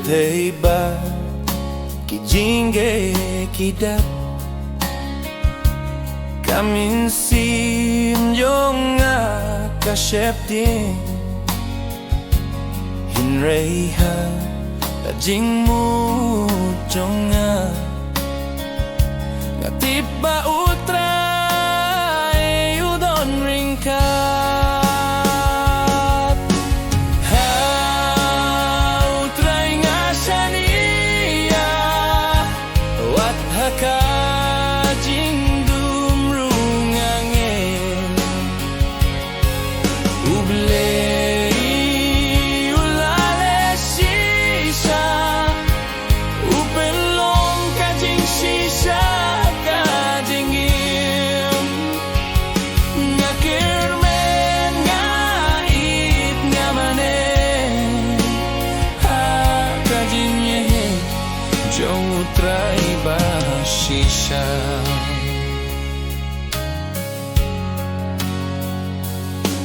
Teiba kijinge kidap kamin sim jonga kasyeptin hinreiha jing mu jonga ngatiba utra udon ringkat ha utrai ngasania wat haka jing dum rungange uble shisha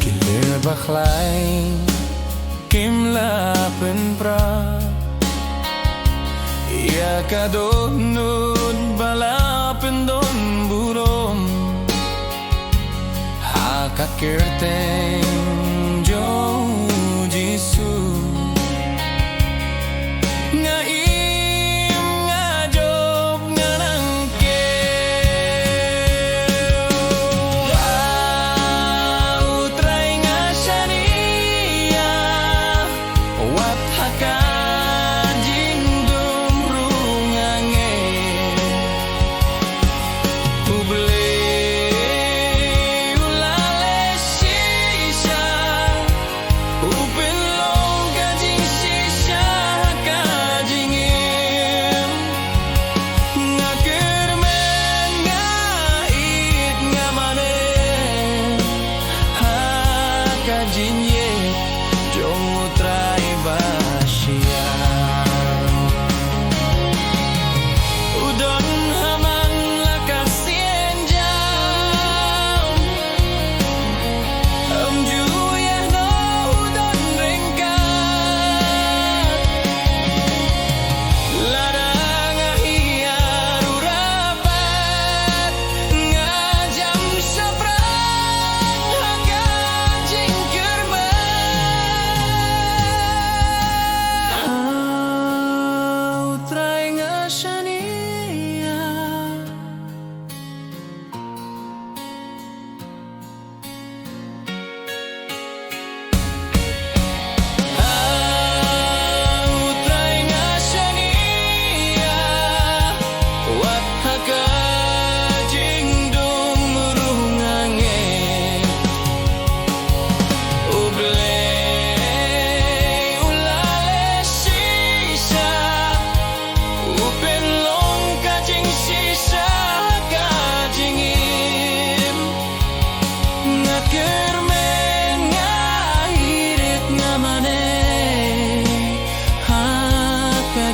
kilir bakhlai kim la penpra ia kadonut bala pendon burom hakakirteng jo jisu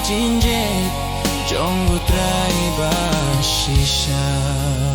jinjet jong utrai ba shisha.